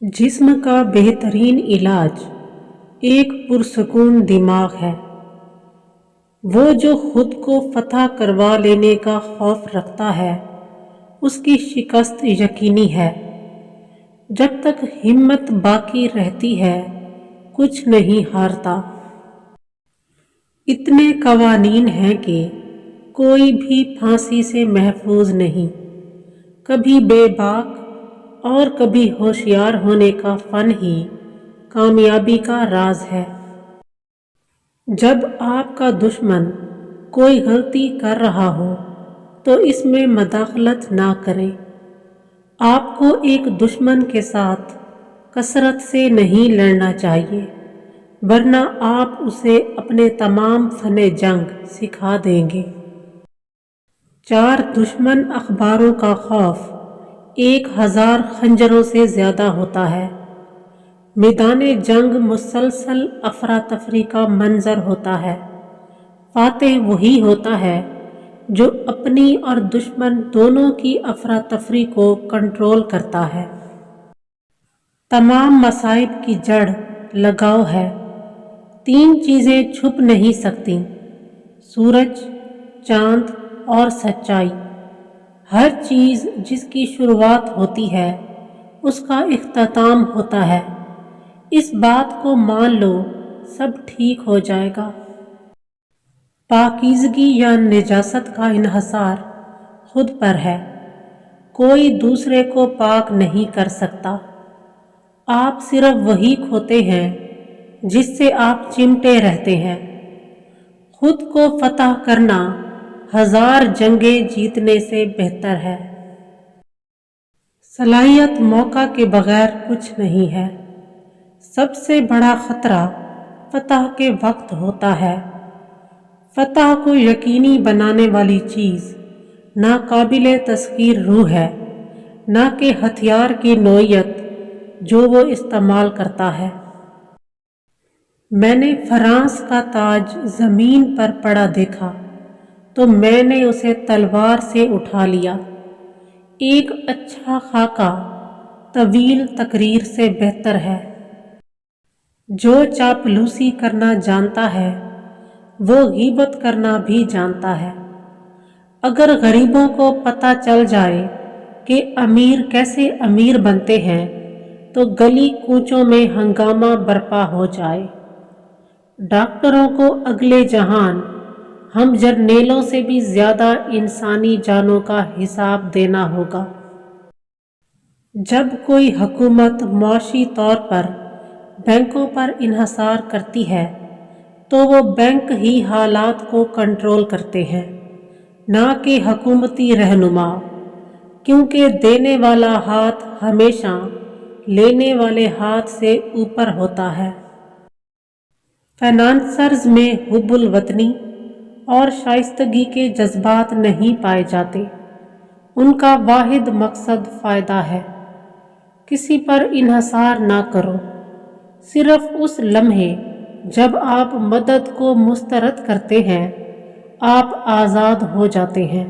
जिस्म का बेहतरीन इलाज एक पुरसकून दिमाग है। वो जो खुद को फतह करवा लेने का खौफ रखता है, उसकी शिकस्त यकीनी है। जब तक हिम्मत बाकी रहती है, कुछ नहीं हारता। इतने कवानीन हैं कि कोई भी फांसी से महफूज नहीं। कभी बेबाक और कभी होशियार होने का फन ही कामयाबी का राज है। जब आपका दुश्मन कोई गलती कर रहा हो तो इसमें मदाखलत ना करें। आपको एक दुश्मन के साथ कसरत से नहीं लड़ना चाहिए, वरना आप उसे अपने तमाम फने जंग सिखा देंगे। 4 दुश्मन अखबारों का खौफ 1000 खंजरों से ज्यादा होता है। मैदाने जंग मुसलसल अफरा तफरी का मंजर होता है। फातेह वही होता है जो अपनी और दुश्मन दोनों की अफरा तफरी को कंट्रोल करता है। तमाम मसाइब की जड़ लगाव है। 3 चीजें छुप नहीं सकती: सूरज, चांद और सच्चाई। हर चीज जिसकी शुरुआत होती है, उसका इख्तिताम होता है। इस बात को मान लो, सब ठीक हो जाएगा। पाकीज़गी या निजासत का इन्हसार खुद पर है। कोई दूसरे को पाक नहीं कर सकता। आप सिर्फ वही खोते हैं जिससे आप चिमटे रहते हैं। खुद को फतह करना 1000 जंगें जीतने से बेहतर है। सलाहियत मौका के बगैर कुछ नहीं है। सबसे बड़ा खतरा फतह के वक्त होता है। फतह को यकीनी बनाने वाली चीज़ नाकाबिले तस्खीर रूह है, ना कि हथियार की नौइयत जो वो इस्तेमाल करता है। मैंने फ्रांस का ताज ज़मीन पर पड़ा देखा तो मैंने उसे तलवार से उठा लिया। एक अच्छा खाका तवील तकरीर से बेहतर है। जो चापलूसी करना जानता है, वो गीबत करना भी जानता है। अगर गरीबों को पता चल जाए कि अमीर कैसे अमीर बनते हैं, तो गली कूचों में हंगामा बर्पा हो जाए। डॉक्टरों को अगले जहान हम जर्नेलों से भी ज्यादा इंसानी जानों का हिसाब देना होगा। जब कोई हुकूमत मौशी तौर पर बैंकों पर इन्हसार करती है, तो वो बैंक ही हालात को कंट्रोल करते हैं, ना कि हुकूमती रहनुमा, क्योंकि देने वाला हाथ हमेशा लेने वाले हाथ से ऊपर होता है। फाइनेंसर्स में हुब्बुल वतनी और शाइस्तगी के जज्बात नहीं पाए जाते। उनका वाहिद मकसद फ़ायदा है। किसी पर इन्हसार ना करो। सिर्फ उस लम्हे जब आप मदद को मुस्तरद करते हैं, आप आज़ाद हो जाते हैं।